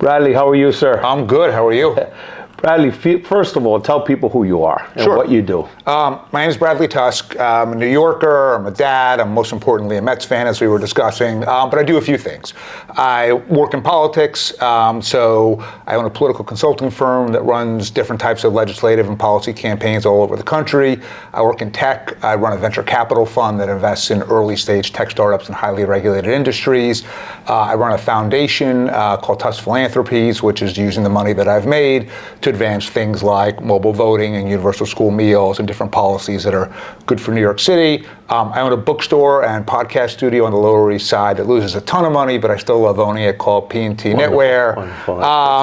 Bradley, how are you, sir? I'm good. How are you? Bradley, first of all, tell people who you are and what you do. My name is Bradley Tusk. I'm a New Yorker. I'm a dad. I'm most importantly a Mets fan, as we were discussing. But I do a few things. I work in politics, so I own a political consulting firm that runs different types of legislative and policy campaigns all over the country. I work in tech. I run a venture capital fund that invests in early-stage tech startups and highly regulated industries. I run a foundation called Tusk Philanthropies, which is using the money that I've made to advance things like mobile voting and universal school meals and different policies that are good for New York City. I own a bookstore and podcast studio on the Lower East Side that loses a ton of money, but I still love owning it, called P&T Knitwear.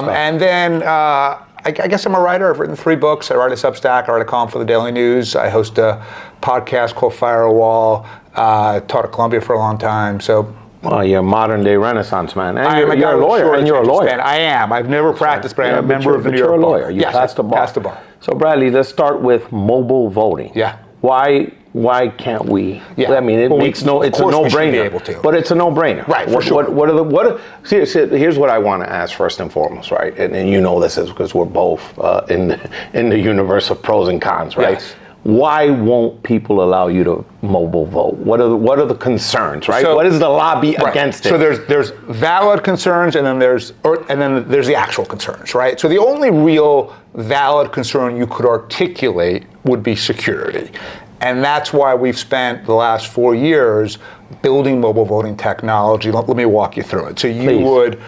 And then I guess I'm a writer. I've written 3 books. I write a Substack. I write a column for the Daily News. I host a podcast called Firewall. Taught at Columbia for a long time. So. Well, you're a modern-day Renaissance man. And you're a lawyer, and you're a lawyer. I am. I've never practiced, but I'm a member of the New York Bar. You're a lawyer. You passed the bar. Passed the bar. So, Bradley, let's start with mobile voting. Yeah. Why can't we? Yeah. I mean, it's a no-brainer. But it's a no-brainer. Right, for sure. Here's what I want to ask first and foremost, right? And you know this is because we're both in the universe of pros and cons, right? Yes. Why won't people allow you to mobile vote? What are the concerns, right? So, what is the lobby against it? So there's valid concerns, and then there's the actual concerns, right? So the only real valid concern you could articulate would be security, and that's why we've spent the last 4 years building mobile voting technology. Let me walk you through it. So you would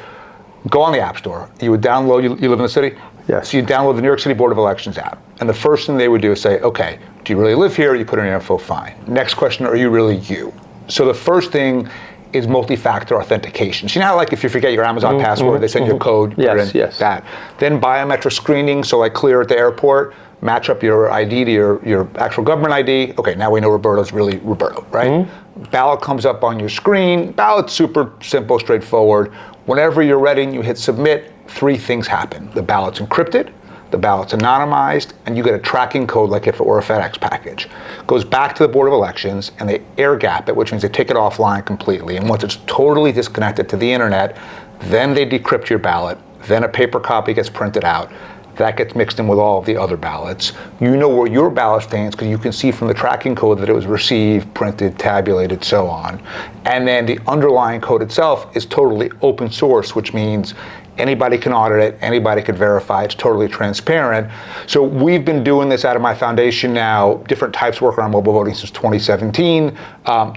go on the App Store. You would download. You live in the city? Yes. So you download the New York City Board of Elections app. And the first thing they would do is say, okay, do you really live here? You put in your info, fine. Next question, are you really you? So the first thing is multi-factor authentication. So you know how, like, if you forget your Amazon password, they send you a code, put in that. Then biometric screening, so like Clear at the airport, match up your ID to your actual government ID. Okay, now we know Roberto's really Roberto, right? Ballot comes up on your screen. Ballot's super simple, straightforward. Whenever you're ready and you hit submit, 3 things happen. The ballot's encrypted, the ballot's anonymized, and you get a tracking code like if it were a FedEx package. Goes back to the Board of Elections, and they air gap it, which means they take it offline completely. And once it's totally disconnected to the internet, then they decrypt your ballot. Then a paper copy gets printed out. That gets mixed in with all of the other ballots. You know where your ballot stands because you can see from the tracking code that it was received, printed, tabulated, so on. And then the underlying code itself is totally open source, which means anybody can audit it, anybody could verify, it's totally transparent. So we've been doing this out of my foundation now, different types work around mobile voting since 2017,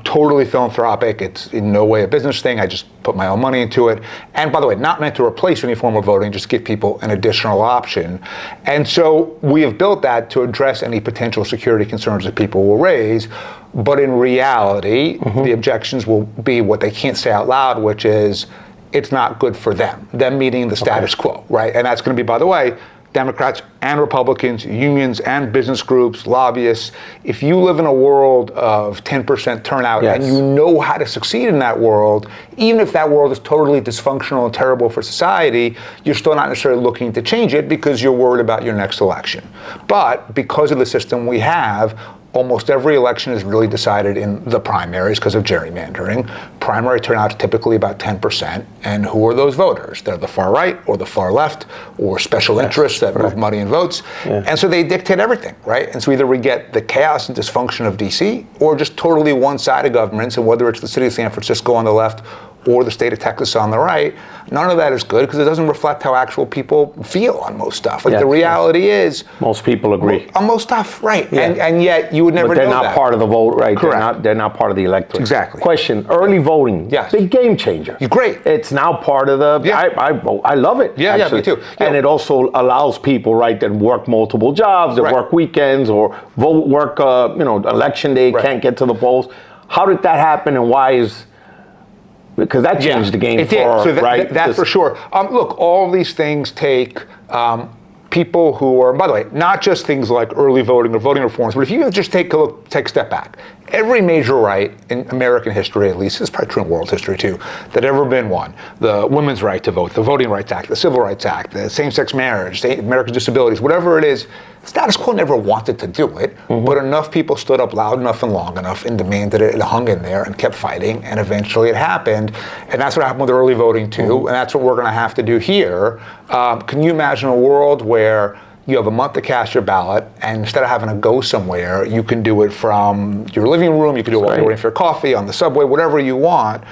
totally philanthropic. It's in no way a business thing. I just put my own money into it. And by the way, not meant to replace any form of voting, just give people an additional option. And so we have built that to address any potential security concerns that people will raise. But in reality, the objections will be what they can't say out loud, which is, it's not good for them meaning the status quo, right? And that's going to be, by the way, Democrats and Republicans, unions and business groups, lobbyists. If you live in a world of 10% turnout and you know how to succeed in that world, even if that world is totally dysfunctional and terrible for society, you're still not necessarily looking to change it because you're worried about your next election. But because of the system we have, almost every election is really decided in the primaries because of gerrymandering. Primary turnout is typically about 10%. And who are those voters? They're the far right or the far left or special interests that move money and votes. And so they dictate everything, right? And so either we get the chaos and dysfunction of DC or just totally one-sided governments, and whether it's the city of San Francisco on the left or the state of Texas on the right, none of that is good because it doesn't reflect how actual people feel on most stuff. Like the reality is, most people agree on most stuff, right? And yet you would never know that. But they're not part of the vote, right? Correct. They're not part of the electorate. Exactly. Question: early voting, big game changer. Great. It's now part of the. I love it. Yeah, me too. And it also allows people, right, that work multiple jobs, that work weekends, or work, election day, can't get to the polls. How did that happen, and why is? Because that changed the game. It did. So that for sure. Look, all these things take people who are, by the way, not just things like early voting or voting reforms, but if you just take a step back, every major right in American history, at least, it's probably true in world history too, that ever been won, the women's right to vote, the Voting Rights Act, the Civil Rights Act, the same-sex marriage, American disabilities, whatever it is, Status quo never wanted to do it, but enough people stood up loud enough and long enough and demanded it. It hung in there and kept fighting, and eventually it happened. And that's what happened with early voting too, and that's what we're going to have to do here. Can you imagine a world where you have a month to cast your ballot, and instead of having to go somewhere, you can do it from your living room, you can do it while you're waiting for your coffee, on the subway, whatever you want.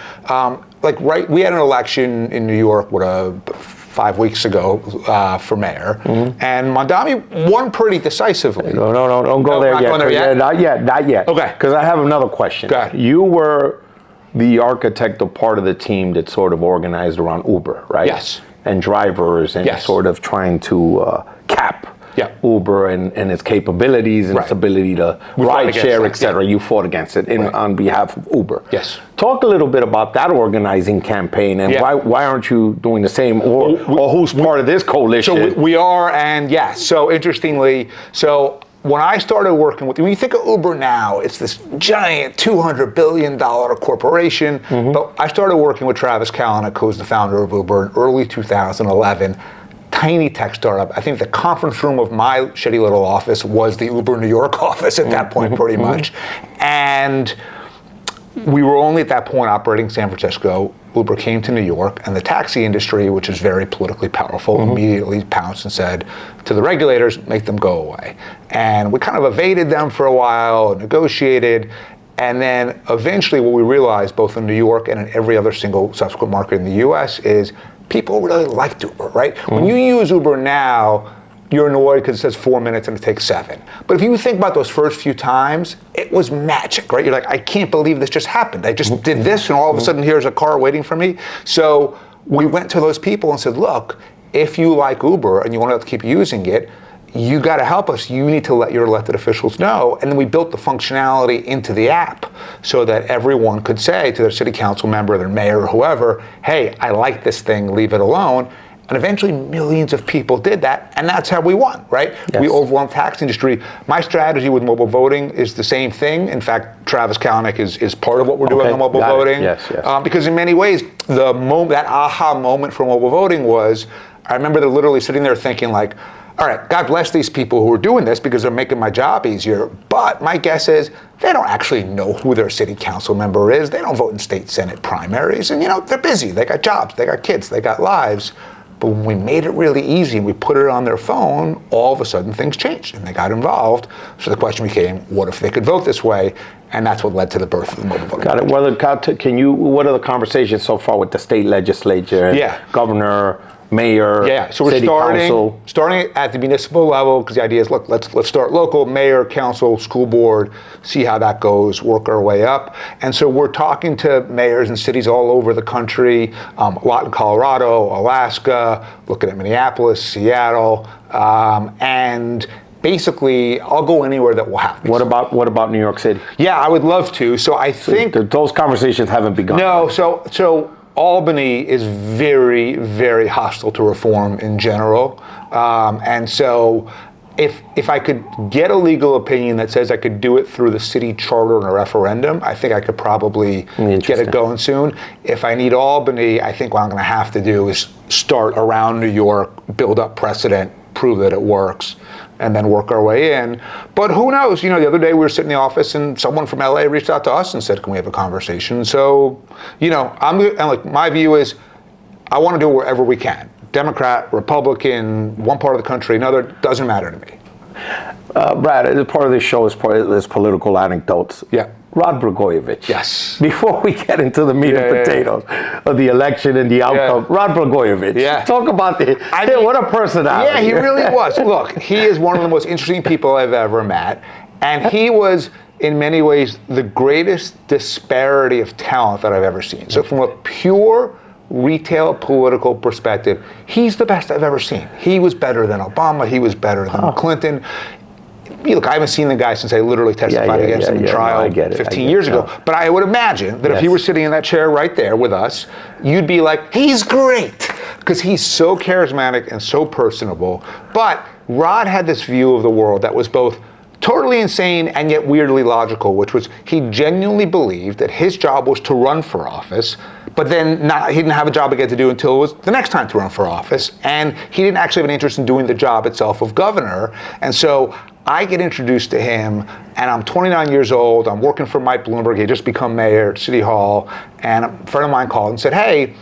We had an election in New York 5 weeks ago for mayor, and Mamdani won pretty decisively. No, don't go there yet. There yet? Not yet. Okay. Because I have another question. Go ahead. You were the architect of part of the team that sort of organized around Uber, right? Yes. And drivers and sort of trying to cap Uber and its capabilities and its ability to ride share, et cetera. You fought against it on behalf of Uber. Yes. Talk a little bit about that organizing campaign and why aren't you doing the same, or who's part of this coalition? So we are, and so interestingly, when I started working with, when you think of Uber now, it's this giant $200 billion corporation. But I started working with Travis Kalanick, who's the founder of Uber, in early 2011. Tiny tech startup. I think the conference room of my shitty little office was the Uber New York office at that point, pretty much. And we were only at that point operating in San Francisco. Uber came to New York, and the taxi industry, which is very politically powerful, immediately pounced and said to the regulators, make them go away. And we kind of evaded them for a while, negotiated, and then eventually what we realized, both in New York and in every other single subsequent market in the US, is people really liked Uber, right? When you use Uber now, you're annoyed because it says 4 minutes and it takes 7. But if you think about those first few times, it was magic, right? You're like, I can't believe this just happened. I just did this and all of a sudden here's a car waiting for me. So we went to those people and said, look, if you like Uber and you want to keep using it, you got to help us. You need to let your elected officials know. And then we built the functionality into the app so that everyone could say to their city council member, their mayor, or whoever, hey, I like this thing, leave it alone. And eventually millions of people did that, and that's how we won, right? We overwhelmed the tax industry. My strategy with mobile voting is the same thing. In fact, Travis Kalanick is part of what we're doing on mobile voting. Because in many ways, that aha moment for mobile voting was, I remember they're literally sitting there thinking like, all right, God bless these people who are doing this because they're making my job easier. But my guess is they don't actually know who their city council member is. They don't vote in state senate primaries. And, they're busy. They got jobs. They got kids. They got lives. But when we made it really easy and we put it on their phone, all of a sudden things changed and they got involved. So the question became, what if they could vote this way? And that's what led to the birth of the mobile voting. Got it. What are the conversations so far with the state legislature, governor, mayor, so we're city council? starting at the municipal level, because the idea is, look, let's start local, mayor, council, school board, see how that goes, work our way up. And so we're talking to mayors and cities all over the country, a lot in Colorado, Alaska, looking at Minneapolis, Seattle, and basically, I'll go anywhere that will happen. What about New York City? Yeah, I would love to. So I think those conversations haven't begun. No, so Albany is very, very hostile to reform in general. And so if I could get a legal opinion that says I could do it through the city charter in a referendum, I think I could probably get it going soon. If I need Albany, I think what I'm going to have to do is start around New York, build up precedent, prove that it works, and then work our way in. But who knows? The other day we were sitting in the office and someone from LA reached out to us and said, can we have a conversation? So, my view is I want to do it wherever we can. Democrat, Republican, one part of the country, another, doesn't matter to me. Brad, part of this show is political anecdotes. Yeah. Rod Blagojevich. Yes. Before we get into the meat and potatoes of the election and the outcome, Rod Blagojevich. Yeah. Talk about what a personality. Yeah, he really was. Look, he is one of the most interesting people I've ever met. And he was, in many ways, the greatest disparity of talent that I've ever seen. So from a pure retail political perspective, he's the best I've ever seen. He was better than Obama. He was better than Clinton. Look, I haven't seen the guy since I literally testified against him in trial 15 years ago. But I would imagine that if he were sitting in that chair right there with us, you'd be like, he's great, because he's so charismatic and so personable. But Rod had this view of the world that was both totally insane and yet weirdly logical, which was he genuinely believed that his job was to run for office, but then he didn't have a job again to do until it was the next time to run for office. And he didn't actually have an interest in doing the job itself of governor. And so I get introduced to him, and I'm 29 years old. I'm working for Mike Bloomberg. He had just become mayor at City Hall. And a friend of mine called and said, hey,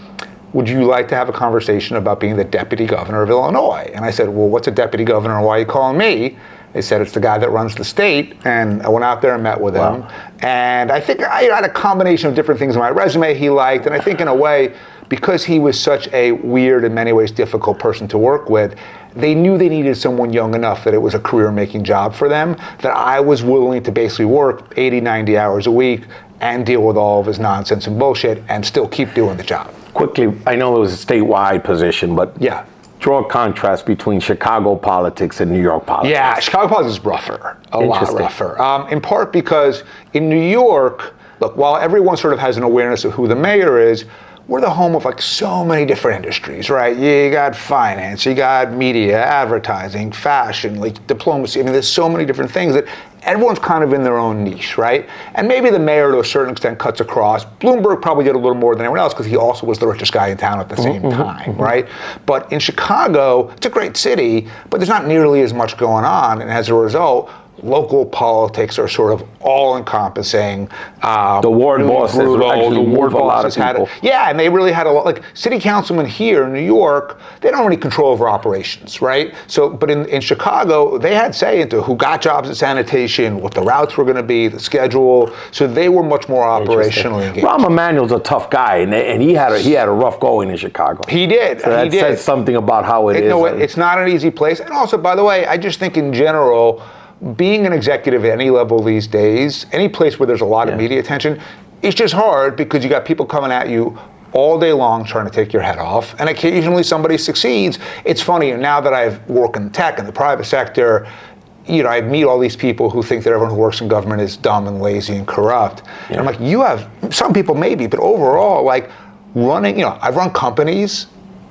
would you like to have a conversation about being the deputy governor of Illinois? And I said, well, what's a deputy governor and why are you calling me? They said, it's the guy that runs the state. And I went out there and met with him. And I think I had a combination of different things on my resume he liked. And I think in a way, because he was such a weird, in many ways difficult person to work with, they knew they needed someone young enough that it was a career-making job for them, that I was willing to basically work 80, 90 hours a week and deal with all of his nonsense and bullshit and still keep doing the job. Quickly, I know it was a statewide position, but yeah, draw a contrast between Chicago politics and New York politics. Yeah, Chicago politics is rougher, a lot rougher. In part because in New York, look, while everyone sort of has an awareness of who the mayor is, we're the home of like so many different industries, right? You got finance, you got media, advertising, fashion, like diplomacy. I mean, there's so many different things that everyone's kind of in their own niche, right? And maybe the mayor to a certain extent cuts across. Bloomberg probably did a little more than anyone else because he also was the richest guy in town at the same time, right? But in Chicago, it's a great city, but there's not nearly as much going on. And as a result, local politics are sort of all-encompassing. The ward bosses actually move a lot of people. Yeah, and they really had a lot, like city councilmen here in New York, they don't have any control over operations, right? So, but in Chicago, they had say into who got jobs at sanitation, what the routes were going to be, the schedule. So they were much more operationally engaged. Rahm Emanuel's a tough guy, and he had a rough going in Chicago. He did. So that says something about how it is. No, it's not an easy place. And also, by the way, I just think in general, being an executive at any level these days, any place where there's a lot of media attention, it's just hard because you got people coming at you all day long trying to take your head off, and occasionally somebody succeeds. It's funny, now that I've worked in tech and the private sector, you know, I meet all these people who think that everyone who works in government is dumb and lazy and corrupt. And I'm like, you have, some people maybe, but overall, like running, you know, I've run companies,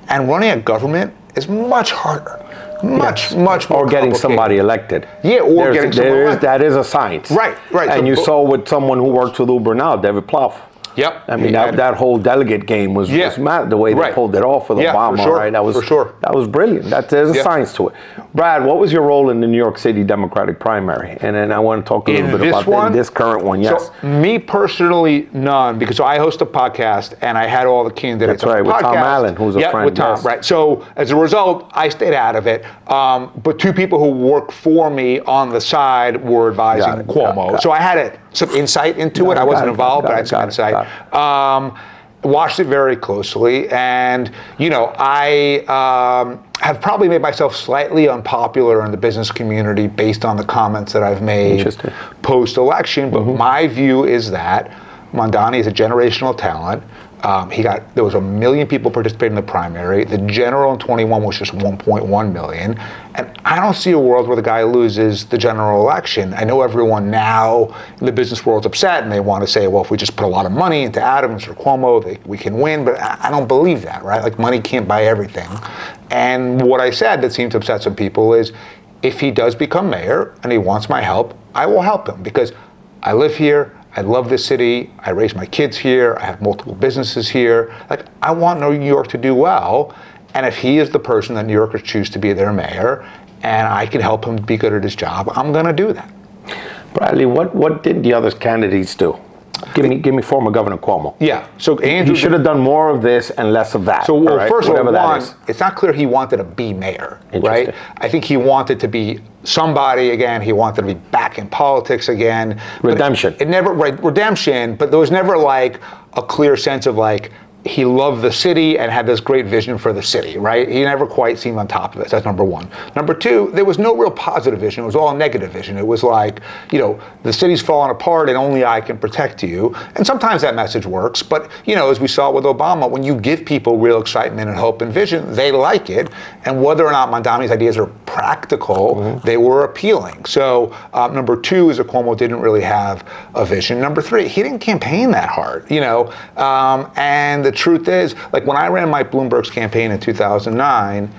and running a government is much harder. Much more or getting somebody elected. Yeah, or getting somebody elected. That is a science. Right. And you saw with someone who works with Uber now, David Plouffe. Yep. I mean, that whole delegate game was mad, the way they pulled it off with Obama, right? That was, that was brilliant. There's a science to it. Brad, what was your role in the New York City Democratic primary? And then I want to talk a little bit about this current one, So me personally, none, because I host a podcast and I had all the candidates on the podcast. That's right, with Tom Allen, who's a friend. With Tom, right. So as a result, I stayed out of it. But two people who worked for me on the side were advising Cuomo. So I had some insight into it. I wasn't involved, but I had some insight. Watched it very closely, and you know, I have probably made myself slightly unpopular in the business community based on the comments that I've made post-election. But my view is that Mamdani is a generational talent. There was 1 million people participating in the primary. The general in 21 was just 1.1 million. And I don't see a world where the guy loses the general election. I know everyone now in the business world's upset and they want to say, well, if we just put a lot of money into Adams or Cuomo, we can win. But I don't believe that, right? Like money can't buy everything. And what I said that seems to upset some people is if he does become mayor and he wants my help, I will help him because I live here. I love this city. I raise my kids here. I have multiple businesses here. Like, I want New York to do well. And if he is the person that New Yorkers choose to be their mayor, and I can help him be good at his job, I'm going to do that. Bradley, what did the other candidates do? Give me former Governor Cuomo. Yeah. So Andrew, he should have done more of this and less of that. So first of all, it's not clear he wanted to be mayor, right? I think he wanted to be somebody again. He wanted to be back in politics again. Redemption. Redemption. But there was never like a clear sense of like he loved the city and had this great vision for the city, right? He never quite seemed on top of it. That's number one. Number two, there was no real positive vision. It was all negative vision. It was like, you know, the city's falling apart and only I can protect you. And sometimes that message works. But, you know, as we saw with Obama, when you give people real excitement and hope and vision, they like it. And whether or not Mamdani's ideas are practical, they were appealing. So number two is that Cuomo didn't really have a vision. Number three, he didn't campaign that hard, you know, and the truth is, like when I ran Mike Bloomberg's campaign in 2009,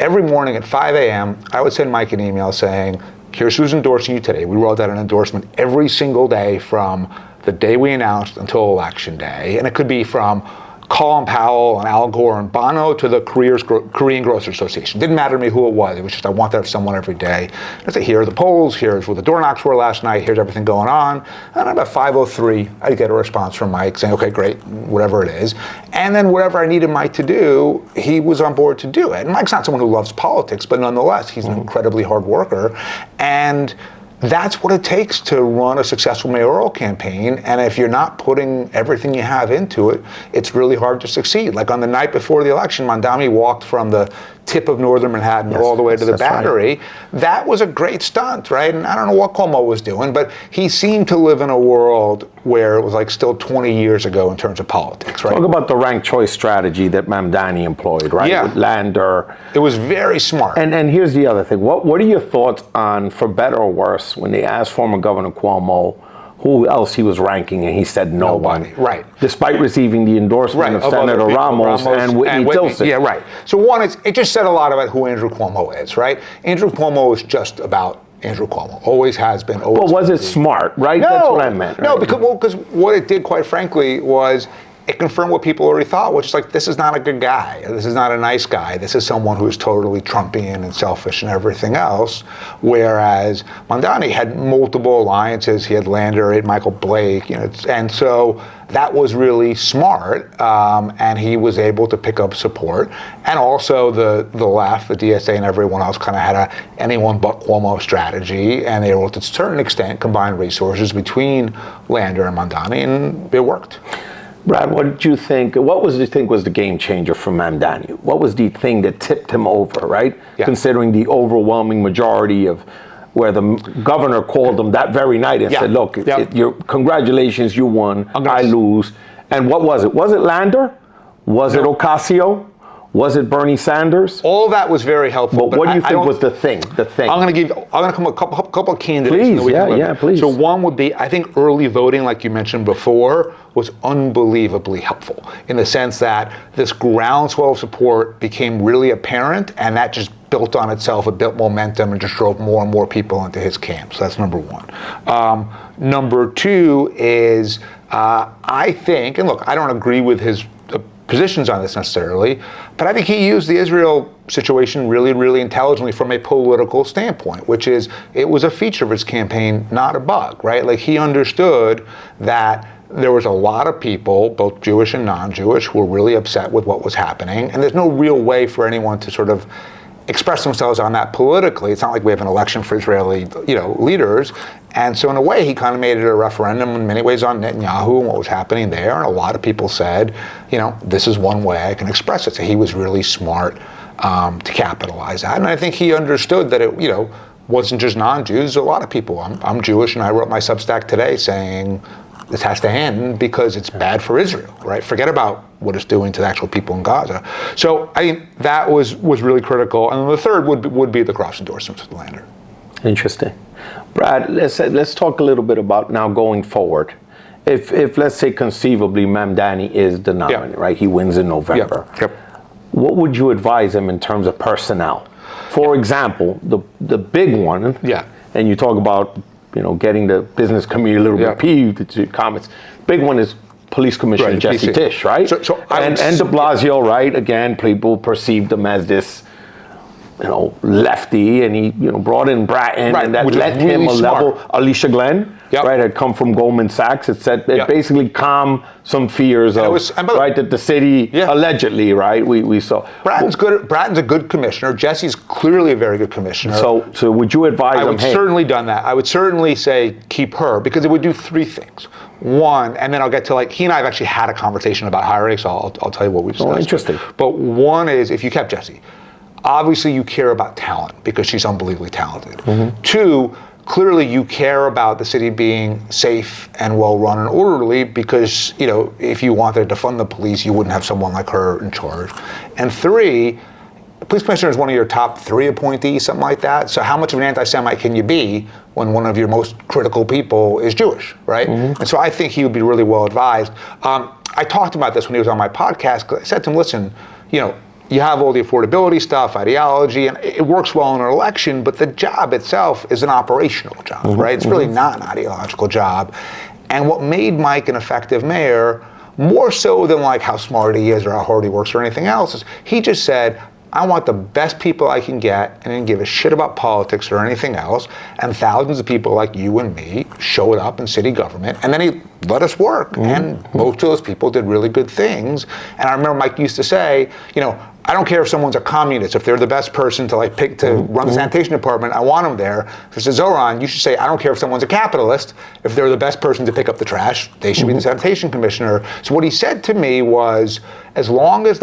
every morning at 5 a.m., I would send Mike an email saying, here's who's endorsing you today. We rolled out an endorsement every single day from the day we announced until election day. And it could be from Colin Powell and Al Gore and Bono to the Korean Grocers Association. Didn't matter to me who it was. It was just I want to have someone every day. I say, here are the polls. Here's where the door knocks were last night. Here's everything going on. And about 5:03, I get a response from Mike saying, okay, great, whatever it is. And then whatever I needed Mike to do, he was on board to do it. And Mike's not someone who loves politics, but nonetheless, he's an incredibly hard worker. And that's what it takes to run a successful mayoral campaign. And if you're not putting everything you have into it, it's really hard to succeed. Like on the night before the election, Mamdani walked from the tip of northern Manhattan all the way to the Battery. Right. That was a great stunt, right? And I don't know what Cuomo was doing, but he seemed to live in a world where it was like still 20 years ago in terms of politics, right? Talk about the ranked choice strategy that Mamdani employed, right? Yeah. With Lander. It was very smart. And here's the other thing. What are your thoughts on, for better or worse, when they asked former Governor Cuomo who else he was ranking, and he said nobody. Right. Despite receiving the endorsement of Senator Ramos and Whitney Tilson. Yeah, right. So one, it just said a lot about who Andrew Cuomo is, right? Andrew Cuomo is just about Andrew Cuomo. Always has been. Always was it smart, right? No, that's what I meant. No, right? because what it did, quite frankly, was it confirmed what people already thought, which is like, this is not a good guy. This is not a nice guy. This is someone who is totally Trumpian and selfish and everything else. Whereas Mamdani had multiple alliances. He had Lander, he had Michael Blake, and so that was really smart. And he was able to pick up support. And also the left, the DSA and everyone else kind of had a anyone but Cuomo strategy. And they were able to a certain extent combine resources between Lander and Mamdani, and it worked. Brad, what did you think? What was you think was the game changer for Mamdani? What was the thing that tipped him over, right? Yeah. Considering the overwhelming majority of where the governor called him that very night and said, look, congratulations, you won, I lose. And what was it? Was it Lander? Was it Ocasio? Was it Bernie Sanders? All that was very helpful. But what do you think was the thing? I'm going to come a couple of candidates. Please, please. So one would be, I think early voting, like you mentioned before, was unbelievably helpful in the sense that this groundswell of support became really apparent, and that just built on itself. It built momentum and just drove more and more people into his camp. So that's number one. Number two is, I think, and look, I don't agree with his positions on this necessarily, but I think he used the Israel situation really, really intelligently from a political standpoint, which is it was a feature of his campaign, not a bug, right? Like he understood that there was a lot of people, both Jewish and non-Jewish, who were really upset with what was happening, and there's no real way for anyone to sort of express themselves on that politically. It's not like we have an election for Israeli, leaders. And so in a way, he kind of made it a referendum in many ways on Netanyahu and what was happening there. And a lot of people said, this is one way I can express it. So he was really smart to capitalize that. And I think he understood that it, wasn't just non-Jews. A lot of people. I'm Jewish, and I wrote my Substack today saying this has to end because it's bad for Israel, right? Forget about what it's doing to the actual people in Gaza. So I think that was really critical. And then the third would be the cross endorsements with Lander. Interesting. Brad, let's talk a little bit about now going forward. If let's say conceivably Mamdani is the nominee, right? He wins in November. Yep. What would you advise him in terms of personnel? For example, the big one, and you talk about getting the business community a little bit peeved to comments. Big one is Police Commissioner Jesse Tisch, right? And de Blasio, right? Again, people perceived him as this, lefty, and he, brought in Bratton, and that led him a level. Alicia Glenn, right, had come from Goldman Sachs. It said it basically calmed some fears of, that the city allegedly, right? We saw. Bratton's good. Bratton's a good commissioner. Jesse's clearly a very good commissioner. So would you advise him? I would certainly done that. I would certainly say keep her, because it would do three things. One, and then I'll get to he and I have actually had a conversation about hiring, so I'll tell you what we discussed. Oh, interesting. But one is, if you kept Jesse, obviously you care about talent because she's unbelievably talented. Mm-hmm. Two, clearly you care about the city being safe and well run and orderly because, if you wanted to fund the police, you wouldn't have someone like her in charge. And three, the police commissioner is one of your top 3 appointees, something like that. So how much of an anti-Semite can you be when one of your most critical people is Jewish, right? Mm-hmm. And so I think he would be really well advised. I talked about this when he was on my podcast. I said to him, listen, you have all the affordability stuff, ideology, and it works well in an election, but the job itself is an operational job, right? It's really not an ideological job. And what made Mike an effective mayor more so than like how smart he is or how hard he works or anything else. He just said, I want the best people I can get and didn't give a shit about politics or anything else. And thousands of people like you and me showed up in city government, and then he let us work. And most of those people did really good things. And I remember Mike used to say, I don't care if someone's a communist, if they're the best person to pick to run the sanitation department, I want them there. So I said, Zohran, you should say, I don't care if someone's a capitalist, if they're the best person to pick up the trash, they should be the sanitation commissioner. So what he said to me was, as long as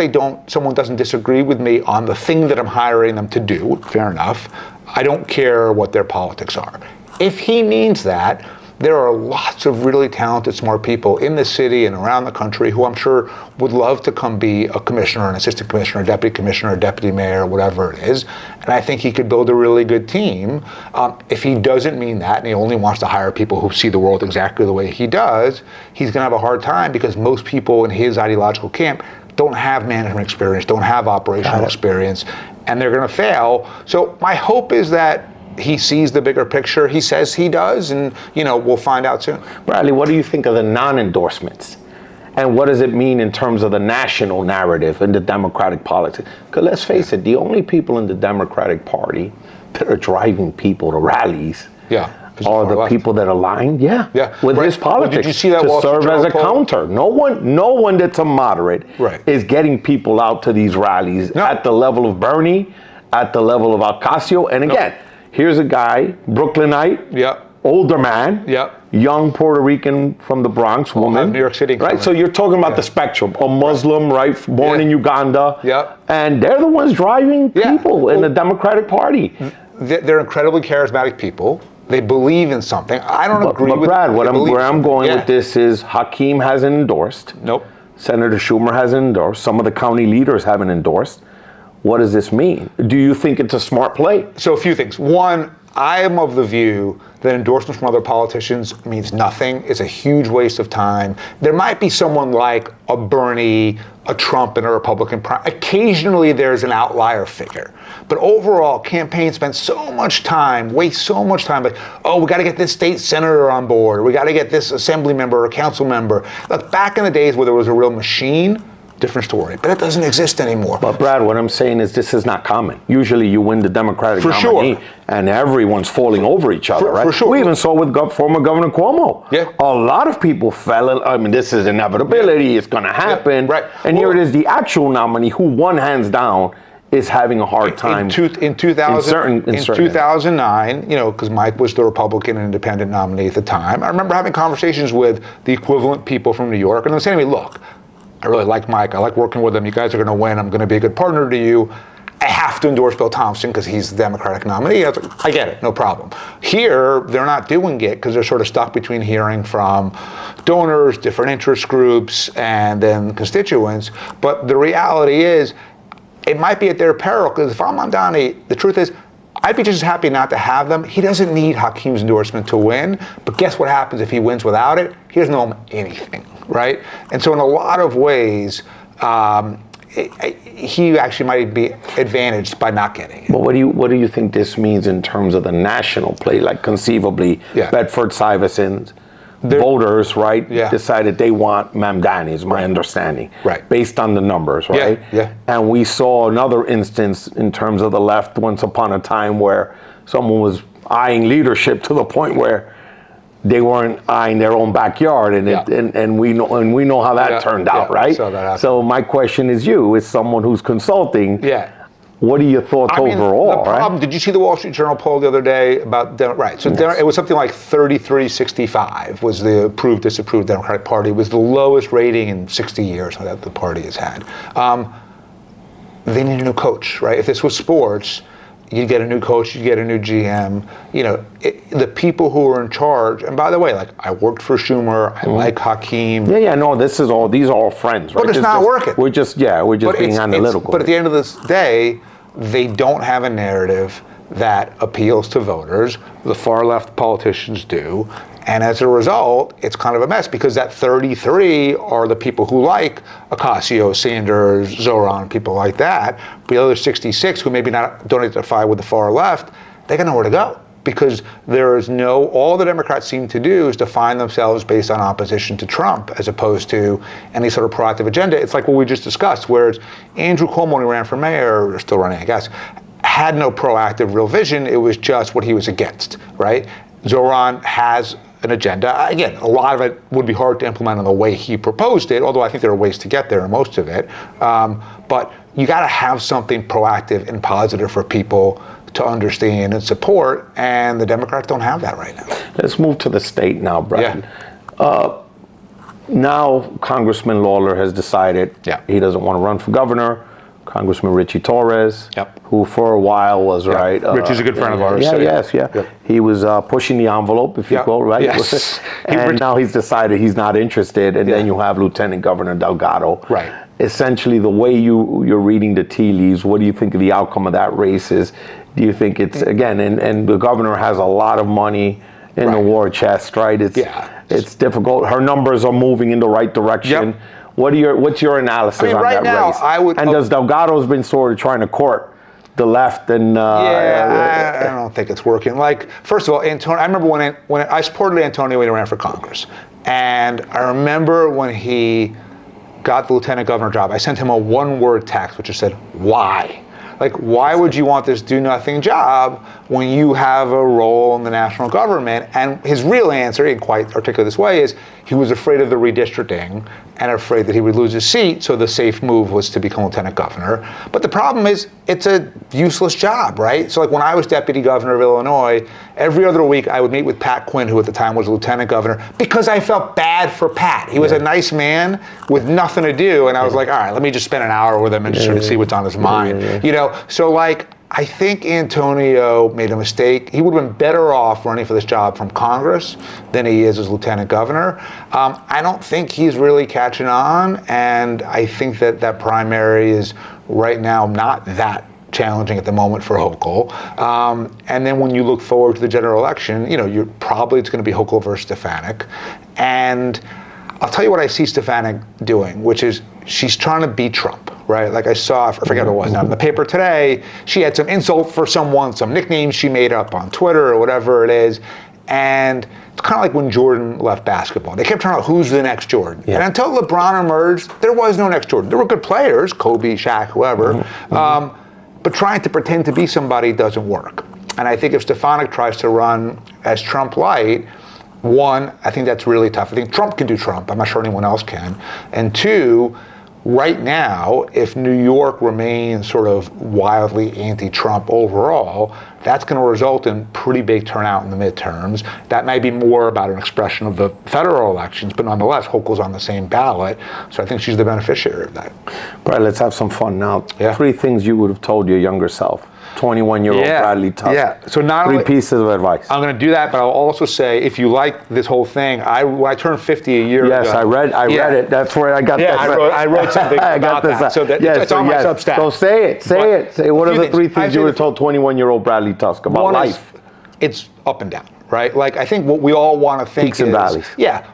someone doesn't disagree with me on the thing that I'm hiring them to do, fair enough, I don't care what their politics are. If he means that, there are lots of really talented, smart people in the city and around the country who I'm sure would love to come be a commissioner, an assistant commissioner, a deputy commissioner, a deputy mayor, whatever it is. And I think he could build a really good team. If he doesn't mean that, and he only wants to hire people who see the world exactly the way he does, he's going to have a hard time because most people in his ideological camp don't have management experience, don't have operational experience, and they're going to fail. So my hope is that he sees the bigger picture. He says he does, and we'll find out soon. Bradley, what do you think of the non-endorsements? And what does it mean in terms of the national narrative in the Democratic politics? Because let's face it, the only people in the Democratic Party that are driving people to rallies are the people that align, with his politics, well, did you see that to serve as a counter. No one that's a moderate is getting people out to these rallies at the level of Bernie, at the level of Ocasio, and again, here's a guy, Brooklynite, older man, young Puerto Rican from the Bronx, woman. New York City. Right, so you're talking about the spectrum. A Muslim, born in Uganda. And they're the ones driving people in the Democratic Party. They're incredibly charismatic people. They believe in something. I don't agree with... But Brad, where I'm going with this is Hakeem hasn't endorsed. Senator Schumer hasn't endorsed. Some of the county leaders haven't endorsed. What does this mean? Do you think it's a smart play? So a few things. One, I am of the view that endorsements from other politicians means nothing. It's a huge waste of time. There might be someone like a Bernie, a Trump in a Republican primary. Occasionally there's an outlier figure. But overall, campaigns spend so much time, waste so much time, we got to get this state senator on board, or we got to get this assembly member or council member. Look, back in the days where there was a real machine, different story, but it doesn't exist anymore. But Brad, what I'm saying is this is not common. Usually you win the Democratic nominee and everyone's falling over each other, right? For sure. We even saw with former Governor Cuomo. A lot of people this is inevitability, it's going to happen. And here it is, the actual nominee who won hands down is having a hard time. In 2009, because Mike was the Republican and independent nominee at the time, I remember having conversations with the equivalent people from New York, and they were saying to me, look, I really like Mike. I like working with him. You guys are going to win. I'm going to be a good partner to you. I have to endorse Bill Thompson because he's the Democratic nominee. I was like, I get it, no problem. Here, they're not doing it because they're sort of stuck between hearing from donors, different interest groups, and then constituents. But the reality is, it might be at their peril because if I'm Mamdani, the truth is, I'd be just as happy not to have them. He doesn't need Hakeem's endorsement to win, but guess what happens if he wins without it? He doesn't owe him anything, right? And so in a lot of ways, he actually might be advantaged by not getting it. But what do you think this means in terms of the national play? Like conceivably, Bedford-Stuyvesant voters, decided they want Mamdani, is my understanding, based on the numbers, right? And we saw another instance in terms of the left once upon a time where someone was eyeing leadership to the point where they weren't eyeing their own backyard, and we know how that turned out, right? So my question is, as someone who's consulting, what are your thoughts overall? The problem, did you see the Wall Street Journal poll the other day about it was something like 33-65 was the approved, disapproved Democratic Party. It was the lowest rating in 60 years that the party has had. They need a new coach, right? If this was sports, you'd get a new coach, you'd get a new GM. The people who are in charge, and by the way, I worked for Schumer, I like Hakeem. These are all friends, right? But it's not working. We're just being analytical. But at the end of this day, they don't have a narrative that appeals to voters. The far left politicians do. And as a result, it's kind of a mess because that 33 are the people who like Ocasio, Sanders, Zohran, people like that. But the other 66 who maybe don't identify with the far left, they got nowhere to go. because all the Democrats seem to do is define themselves based on opposition to Trump as opposed to any sort of proactive agenda. It's like what we just discussed, whereas Andrew Cuomo, when he ran for mayor, or still running, I guess, had no proactive real vision. It was just what he was against, right? Zohran has an agenda. Again, a lot of it would be hard to implement in the way he proposed it, although I think there are ways to get there in most of it. But you got to have something proactive and positive for people to understand and support, and the Democrats don't have that right now. Let's move to the state now, Brad. Yeah. Now, Congressman Lawler has decided he doesn't want to run for governor. Congressman Richie Torres, who for a while was, right? Richie's a good friend of ours. He was pushing the envelope, if you will, right? Yes. And now he's decided he's not interested, and then you have Lieutenant Governor Delgado. Right. Essentially, the way you're reading the tea leaves, what do you think of the outcome of that race is? Do you think it's, again, and the governor has a lot of money in the war chest, right? It's difficult. Her numbers are moving in the right direction. What's your analysis on that race? And does Delgado's been sort of trying to court the left and I don't think it's working. Like, first of all, Antonio, I remember when I supported Antonio when he ran for Congress, and I remember when he got the lieutenant governor job, I sent him a one-word text which just said, "Why?" Like, why would you want this do-nothing job when you have a role in the national government? And his real answer, in quite articulate this way, is he was afraid of the redistricting and afraid that he would lose his seat, so the safe move was to become lieutenant governor. But the problem is, it's a useless job, right? So like when I was deputy governor of Illinois, every other week I would meet with Pat Quinn, who at the time was lieutenant governor, because I felt bad for Pat. He was a nice man with nothing to do, and I was like, all right, let me just spend an hour with him and just sort of see what's on his mind. You know, so like, I think Antonio made a mistake. He would have been better off running for this job from Congress than he is as lieutenant governor. I don't think he's really catching on, and I think that primary is right now not that challenging at the moment for Hochul. And then when you look forward to the general election, you know, it's going to be Hochul versus Stefanik. And I'll tell you what I see Stefanik doing, which is she's trying to beat Trump, right? Like I saw, I forget what it was now, in the paper today, she had some insult for someone, some nicknames she made up on Twitter or whatever it is. And it's kind of like when Jordan left basketball. They kept trying to, who's the next Jordan? And until LeBron emerged, there was no next Jordan. There were good players, Kobe, Shaq, whoever. But trying to pretend to be somebody doesn't work. And I think if Stefanik tries to run as Trump light, one, I think that's really tough. I think Trump can do Trump. I'm not sure anyone else can. And two, right now, if New York remains sort of wildly anti-Trump overall, that's going to result in pretty big turnout in the midterms. That may be more about an expression of the federal elections, but nonetheless, Hochul's on the same ballot. So I think she's the beneficiary of that. Right, let's have some fun now. 3 things you would have told your younger self. 21-year-old Bradley Tusk. So not 3 pieces of advice. I'm going to do that, but I'll also say, if you like this whole thing, when I turned 50 a year ago. Yes, I read it. That's where I got that. I wrote something about that. So it's on my Substack. So say it. Say what are the 3 things you would have told 21-year-old Bradley Tusk about life? It's up and down. Right? Like, I think what we all want to think Peaks and valleys.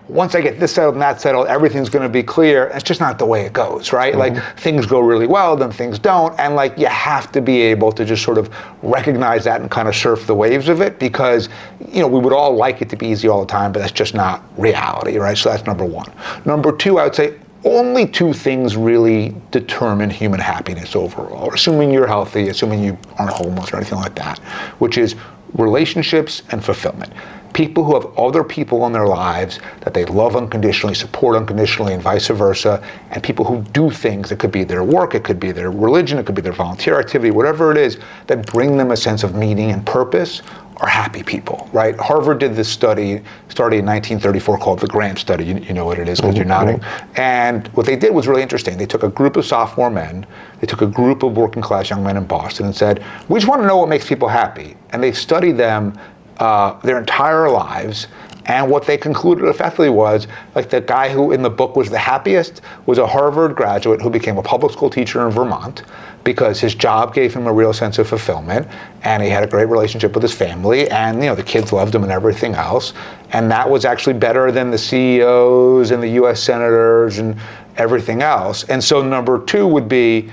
Once I get this settled and that settled, everything's going to be clear. It's just not the way it goes, right? Like, things go really well, then things don't. And like, you have to be able to just sort of recognize that and kind of surf the waves of it, because, you know, we would all like it to be easy all the time, but that's just not reality, right? So that's number 1. Number 2, I would say, only 2 things really determine human happiness overall, assuming you're healthy, assuming you aren't homeless or anything like that, which is relationships and fulfillment. People who have other people in their lives that they love unconditionally, support unconditionally, and vice versa, and people who do things, it could be their work, it could be their religion, it could be their volunteer activity, whatever it is, that bring them a sense of meaning and purpose, are happy people, right? Harvard did this study, started in 1934, called the Grant Study. You know what it is because you're nodding. And what they did was really interesting. They took a group of sophomore men, they took a group of working class young men in Boston and said, we just want to know what makes people happy. And they studied them their entire lives. And what they concluded effectively was, like, the guy who in the book was the happiest was a Harvard graduate who became a public school teacher in Vermont because his job gave him a real sense of fulfillment, and he had a great relationship with his family, and, you know, the kids loved him and everything else. And that was actually better than the CEOs and the US senators and everything else. And so number 2 would be,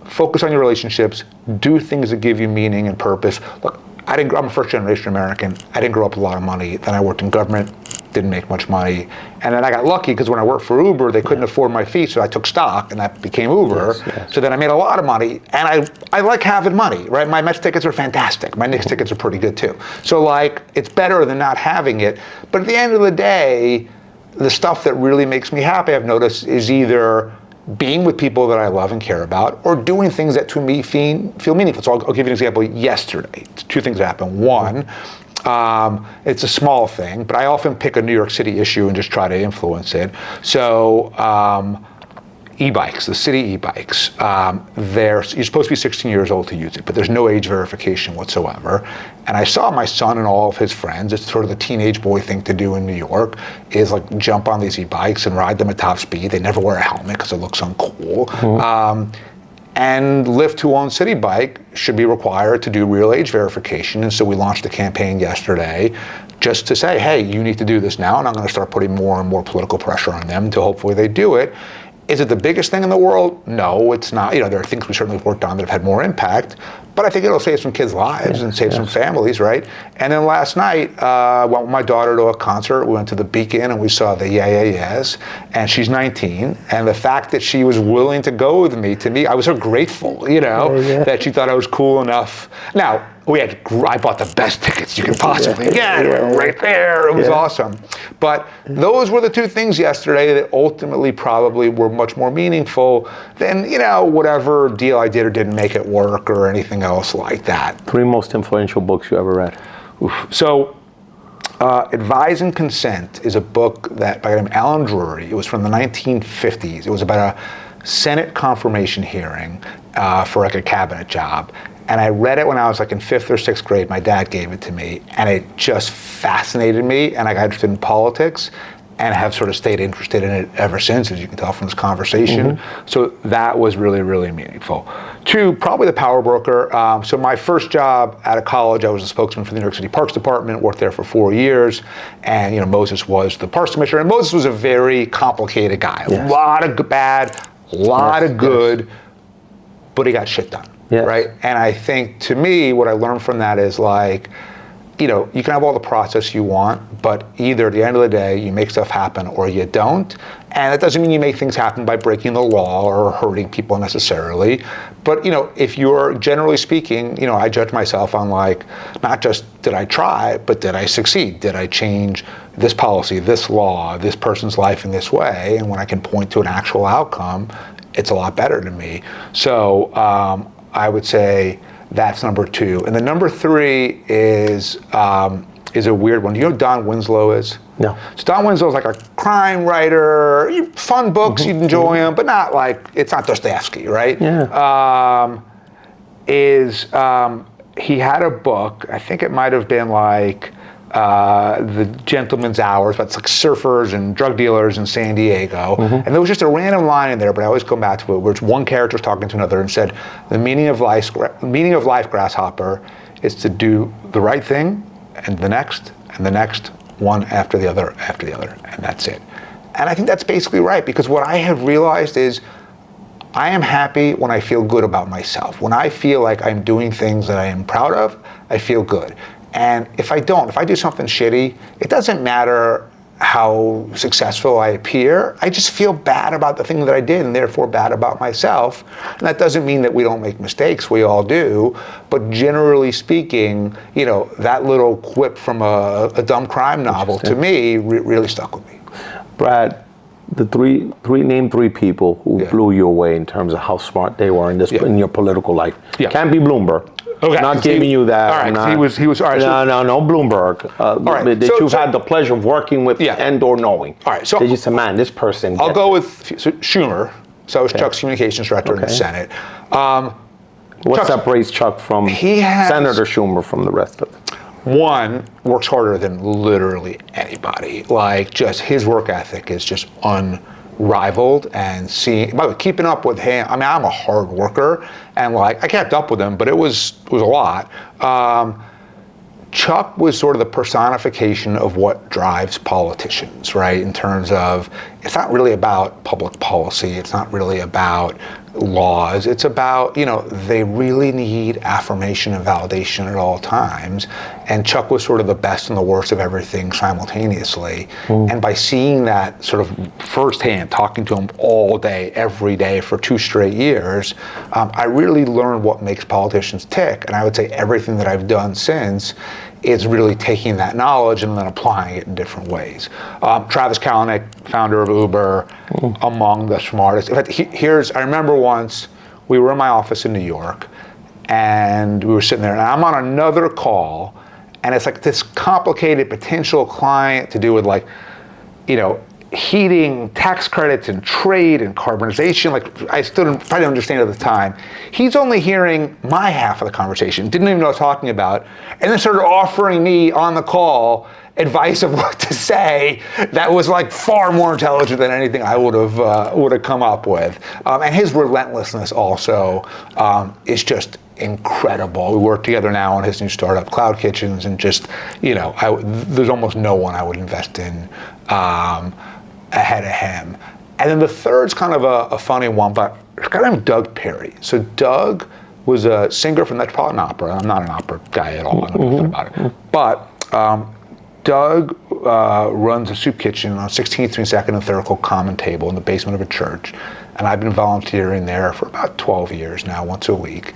focus on your relationships, do things that give you meaning and purpose. Look, I'm a first generation American. I didn't grow up with a lot of money. Then I worked in government, didn't make much money. And then I got lucky because when I worked for Uber, they couldn't afford my fee, so I took stock and that became Uber. Yes. So then I made a lot of money, and I like having money, right? My Mets tickets are fantastic. My Knicks tickets are pretty good too. So like, it's better than not having it. But at the end of the day, the stuff that really makes me happy, I've noticed, is either being with people that I love and care about, or doing things that to me feel meaningful. So I'll give you an example. Yesterday, two things happened. One, it's a small thing, but I often pick a New York City issue and just try to influence it. So e-bikes, the city e-bikes, you're supposed to be 16 years old to use it, but there's no age verification whatsoever. And I saw my son and all of his friends, it's sort of the teenage boy thing to do in New York, is like jump on these e-bikes and ride them at top speed. They never wear a helmet because it looks uncool. Mm-hmm. And Lyft, who owns City Bike, should be required to do real age verification. And so we launched a campaign yesterday just to say, hey, you need to do this now. And I'm going to start putting more and more political pressure on them until hopefully they do it. Is it the biggest thing in the world? No, it's not. You know, there are things we certainly worked on that have had more impact, but I think it'll save some kids' lives and save some families, right? And then last night, I went with my daughter to a concert. We went to the Beacon and we saw the Yeah Yeah Yeahs, and she's 19. And the fact that she was willing to go with me, to me, I was so grateful, you know, that she thought I was cool enough. Now, I bought the best tickets you could possibly get, right there. It was awesome. But those were the two things yesterday that ultimately probably were much more meaningful than, you know, whatever deal I did or didn't make it work or anything else like that. 3 most influential books you ever read. Oof. So, Advise and Consent is a book that by Alan Drury. It was from the 1950s. It was about a Senate confirmation hearing for like a cabinet job. And I read it when I was like in 5th or 6th grade. My dad gave it to me, and it just fascinated me, and I got interested in politics, and have sort of stayed interested in it ever since, as you can tell from this conversation. Mm-hmm. So that was really, really meaningful. 2, probably The Power Broker. So my first job out of college, I was a spokesman for the New York City Parks Department, worked there for 4 years, and you know, Moses was the Parks Commissioner, and Moses was a very complicated guy. A lot of bad, a lot of good, but he got shit done. Yes. Right? And I think, to me, what I learned from that is like, you know, you can have all the process you want, but either at the end of the day, you make stuff happen or you don't. And that doesn't mean you make things happen by breaking the law or hurting people necessarily. But, you know, if you're, generally speaking, you know, I judge myself on like, not just did I try, but did I succeed? Did I change this policy, this law, this person's life in this way? And when I can point to an actual outcome, it's a lot better to me. So, I would say that's number 2. And the number 3 is a weird one. Do you know who Don Winslow is? No. So Don Winslow is like a crime writer, fun books, you'd enjoy them, but not like, it's not Dostoevsky, right? Yeah. He had a book, I think it might have been like The Gentleman's Hours, but it's like surfers and drug dealers in San Diego. Mm-hmm. And there was just a random line in there, but I always come back to it, where it's one character was talking to another and said, the meaning of life, grasshopper, is to do the right thing and the next, one after the other, and that's it. And I think that's basically right, because what I have realized is I am happy when I feel good about myself. When I feel like I'm doing things that I am proud of, I feel good. And if I do something shitty, it doesn't matter how successful I appear. I just feel bad about the thing that I did, and therefore bad about myself. And that doesn't mean that we don't make mistakes. We all do. But generally speaking, you know, that little quip from a dumb crime novel to me really stuck with me. Brad, name three people who blew you away in terms of how smart they were in your political life. Yeah. Can't be Bloomberg. Okay. Not giving you that. All right. He was. All right. No, Bloomberg. All right. That you've had the pleasure of working with and or knowing. All right. So they just said, man, this person. I'll go with Schumer. So I was Chuck's communications director in the Senate. What separates Chuck from Senator Schumer from the rest of it? One, works harder than literally anybody. Like, just his work ethic is just unrivaled, and by the way, keeping up with him, I mean, I'm a hard worker, and like, I kept up with him, but it was a lot. Chuck was sort of the personification of what drives politicians, right? In terms of, it's not really about public policy. It's not really about laws. It's about, they really need affirmation and validation at all times. And Chuck was sort of the best and the worst of everything simultaneously. And by seeing that sort of firsthand, talking to him all day, every day for 2 straight years, I really learned what makes politicians tick. And I would say everything that I've done since is really taking that knowledge and then applying it in different ways. Travis Kalanick, founder of Uber, among the smartest. In fact, I remember once we were in my office in New York and we were sitting there and I'm on another call and it's like this complicated potential client to do with heating, tax credits and trade and carbonization. I still didn't understand at the time. He's only hearing my half of the conversation, didn't even know what I was talking about, and then started offering me on the call advice of what to say that was far more intelligent than anything I would have come up with. And his relentlessness also is just incredible. We work together now on his new startup, Cloud Kitchens, and just, there's almost no one I would invest in ahead of him. And then the third's kind of a funny one, but it's a guy named Doug Perry. So Doug was a singer from the Metropolitan Opera. I'm not an opera guy at all. I don't know nothing about it. But Doug runs a soup kitchen on 16th Street, 2nd and 3rd called Common Table in the basement of a church. And I've been volunteering there for about 12 years now, once a week.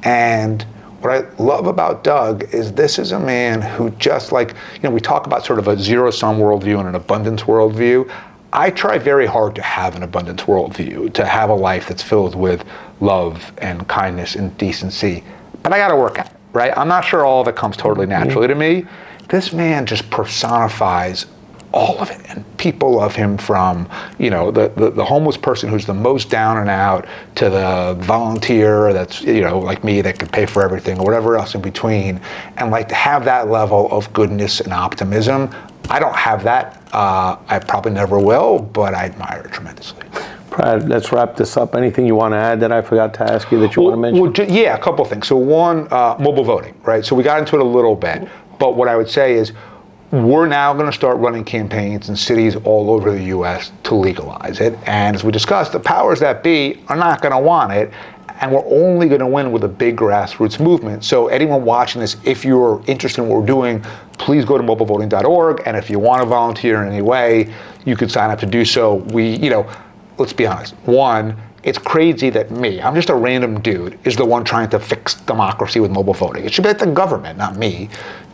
And what I love about Doug is this is a man who just we talk about sort of a zero-sum worldview and an abundance worldview. I try very hard to have an abundance worldview, to have a life that's filled with love and kindness and decency. But I got to work at it, right? I'm not sure all of it comes totally naturally to me. This man just personifies all of it, and people love him from, the homeless person who's the most down and out to the volunteer that's, like me, that can pay for everything or whatever else in between. And to have that level of goodness and optimism, I don't have that. I probably never will, but I admire it tremendously. Brad, let's wrap this up. Anything you want to add that I forgot to ask you that you want to mention? Yeah, a couple of things. So one, mobile voting, right? So we got into it a little bit, but what I would say is we're now going to start running campaigns in cities all over the U.S. to legalize it. And as we discussed, the powers that be are not going to want it. And we're only going to win with a big grassroots movement. So anyone watching this, if you're interested in what we're doing, please go to mobilevoting.org. And if you want to volunteer in any way, you can sign up to do so. Let's be honest. One, it's crazy that I'm just a random dude, is the one trying to fix democracy with mobile voting. It should be the government, not me.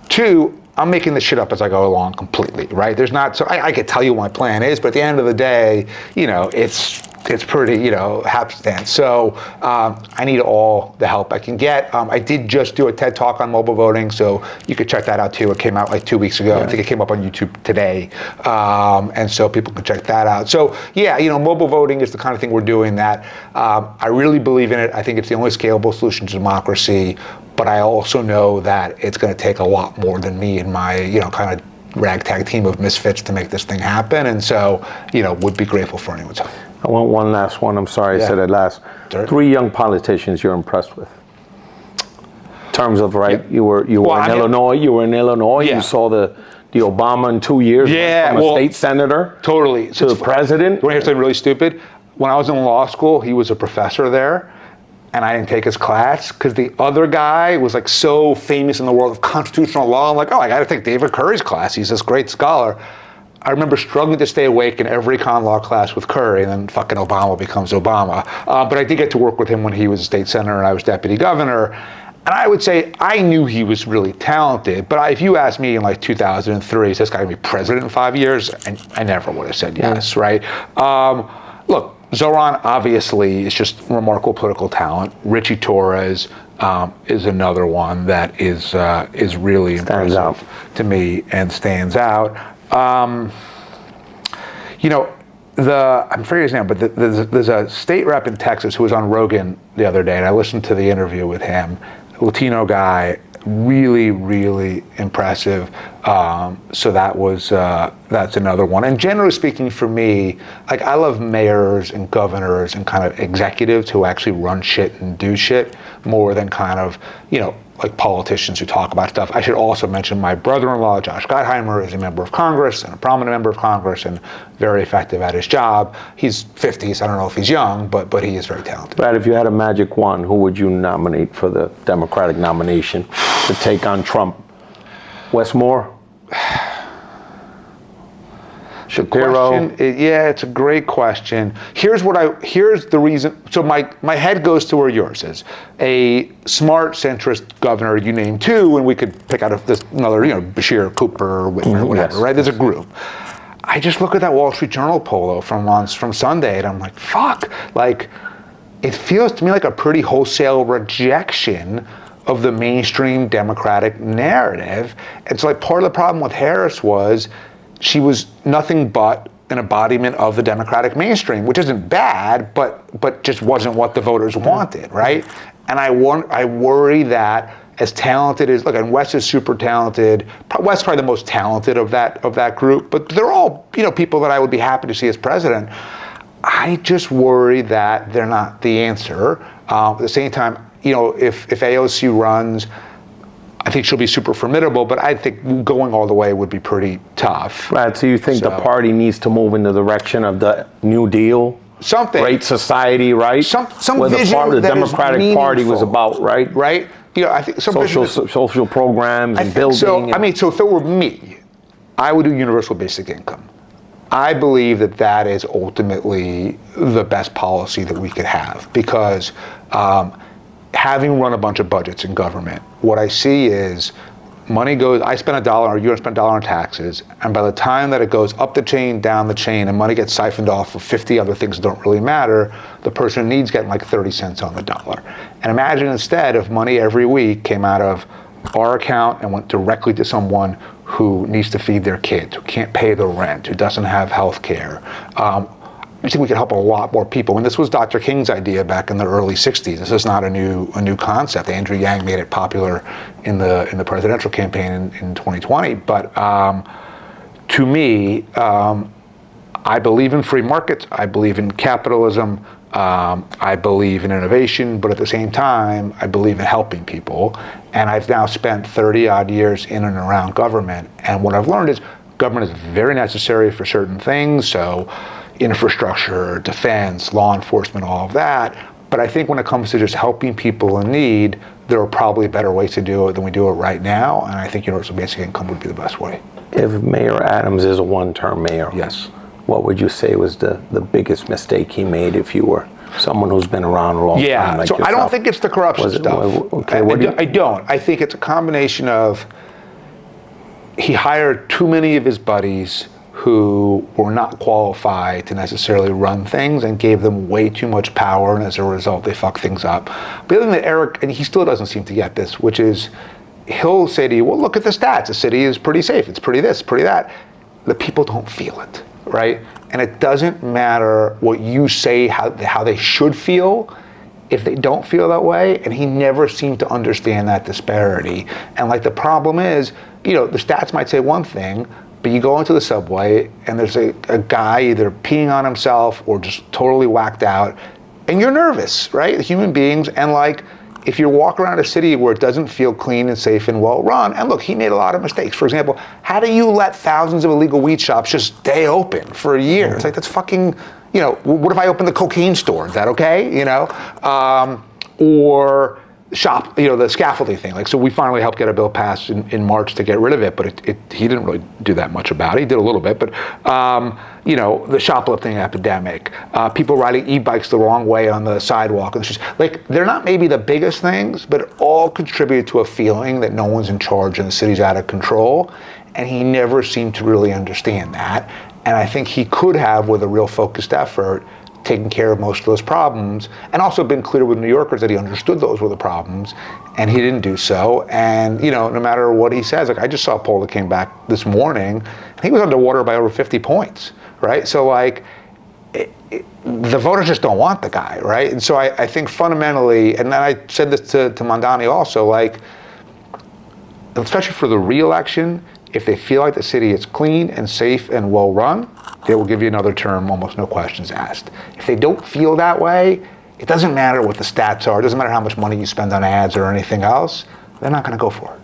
Two, I'm making this shit up as I go along completely, right? I could tell you what my plan is, but at the end of the day, it's pretty, happenstance. So I need all the help I can get. I did just do a TED Talk on mobile voting, so you could check that out too. It came out 2 weeks ago. Yeah. I think it came up on YouTube today. And so people can check that out. So yeah, mobile voting is the kind of thing we're doing that. I really believe in it. I think it's the only scalable solution to democracy. But I also know that it's going to take a lot more than me and my, kind of ragtag team of misfits to make this thing happen. And so, would be grateful for anyone's help. I want one last one. I'm sorry I said it last. Sure. 3 young politicians you're impressed with. In terms of, you were in Illinois. You were in Illinois. Yeah. You saw the Obama in 2 years. Yeah, from a state senator. Totally. To the president. You want to hear something really stupid? When I was in law school, he was a professor there. And I didn't take his class because the other guy was so famous in the world of constitutional law. I'm like, I got to take David Curry's class. He's this great scholar. I remember struggling to stay awake in every con law class with Curry, and then fucking Obama becomes Obama. But I did get to work with him when he was a state senator and I was deputy governor. And I would say I knew he was really talented, but if you asked me in 2003, is this guy going to be president in 5 years? And I never would have said yes, right? Look, Zohran obviously is just remarkable political talent. Richie Torres is another one that is really impressive to me and stands out. I'm forgetting his name, but there's a state rep in Texas who was on Rogan the other day, and I listened to the interview with him. Latino guy, really, really impressive. So that's another one. And generally speaking, for me, I love mayors and governors and kind of executives who actually run shit and do shit more than kind of, like politicians who talk about stuff. I should also mention my brother-in-law, Josh Gottheimer, is a member of Congress and a prominent member of Congress and very effective at his job. He's 50s. I don't know if he's young, but he is very talented. Brad, if you had a magic wand, who would you nominate for the Democratic nomination to take on Trump? Wes Moore? Shapiro? It's a great question. Here's the reason. So my head goes to where yours is. A smart centrist governor, you name two, and we could pick out another, Bashir, Cooper, Whitmer, whatever, yes. right? There's a group. I just look at that Wall Street Journal poll from Sunday, and I'm like, fuck. Like, it feels to me like a pretty wholesale rejection of the mainstream Democratic narrative. It's like part of the problem with Harris was she was nothing but an embodiment of the Democratic mainstream, which isn't bad, but just wasn't what the voters wanted, right? And I worry that as talented as, and Wes is super talented. Wes is probably the most talented of that group, but they're all people that I would be happy to see as president. I just worry that they're not the answer. At the same time, if AOC runs, I think she'll be super formidable, but I think going all the way would be pretty tough. Right, so you think the party needs to move in the direction of the New Deal? Something. Great society, right? Some where vision the Democratic Party was about, right? Right? I think some social programs and building. So if it were me, I would do universal basic income. I believe that is ultimately the best policy that we could have because having run a bunch of budgets in government, what I see is money goes, I spend $1 or you spend $1 on taxes, and by the time that it goes up the chain, down the chain, and money gets siphoned off for 50 other things that don't really matter, the person in need's getting like 30 cents on the dollar. And imagine instead if money every week came out of our account and went directly to someone who needs to feed their kids, who can't pay the rent, who doesn't have health care. I think we could help a lot more people. And this was Dr. King's idea back in the early 60s. This is not a new concept. Andrew Yang made it popular in the presidential campaign in 2020. But to me, I believe in free markets. I believe in capitalism. I believe in innovation. But at the same time, I believe in helping people. And I've now spent 30 odd years in and around government. And what I've learned is government is very necessary for certain things. So infrastructure, defense, law enforcement, all of that. But I think when it comes to just helping people in need, there are probably better ways to do it than we do it right now. And I think universal basic income would be the best way. If Mayor Adams is a one-term mayor, yes, what would you say was the biggest mistake he made if you were someone who's been around a long time? Yeah, like so yourself? I don't think it's the corruption stuff. Okay, I don't. I think it's a combination of he hired too many of his buddies who were not qualified to necessarily run things and gave them way too much power, and as a result, they fuck things up. The other thing that Eric, and he still doesn't seem to get this, which is he'll say to you, well, look at the stats. The city is pretty safe. It's pretty this, pretty that. The people don't feel it, right? And it doesn't matter what you say, how they should feel, if they don't feel that way, and he never seemed to understand that disparity. And the problem is, the stats might say one thing, but you go into the subway and there's a guy either peeing on himself or just totally whacked out, and you're nervous, right? Human beings, and if you walk around a city where it doesn't feel clean and safe and well run, and look, he made a lot of mistakes. For example, how do you let thousands of illegal weed shops just stay open for a year? It's that's fucking, what if I open the cocaine store? Is that okay? Or shop, the scaffolding thing. So we finally helped get a bill passed in March to get rid of it, but he didn't really do that much about it. He did a little bit, but the shoplifting epidemic, people riding e-bikes the wrong way on the sidewalk, and it's just they're not maybe the biggest things, but it all contributed to a feeling that no one's in charge and the city's out of control. And he never seemed to really understand that. And I think he could have, with a real focused effort, taken care of most of those problems, and also been clear with New Yorkers that he understood those were the problems, and he didn't do so. And no matter what he says, I just saw a poll that came back this morning, and he was underwater by over 50 points, right? So the voters just don't want the guy, right? And so I think fundamentally, and I said this to Mamdani also, especially for the re-election, if they feel like the city is clean and safe and well run, they will give you another term, almost no questions asked. If they don't feel that way, it doesn't matter what the stats are. It doesn't matter how much money you spend on ads or anything else. they're not going to go for it.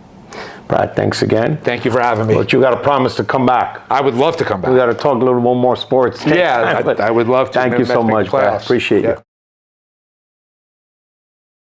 Brad, thanks again. Thank you for having me. But you got to promise to come back. I would love to come back. We got to talk a little more sports. Yeah, I would love to. Thank you so much, Brad. Appreciate you.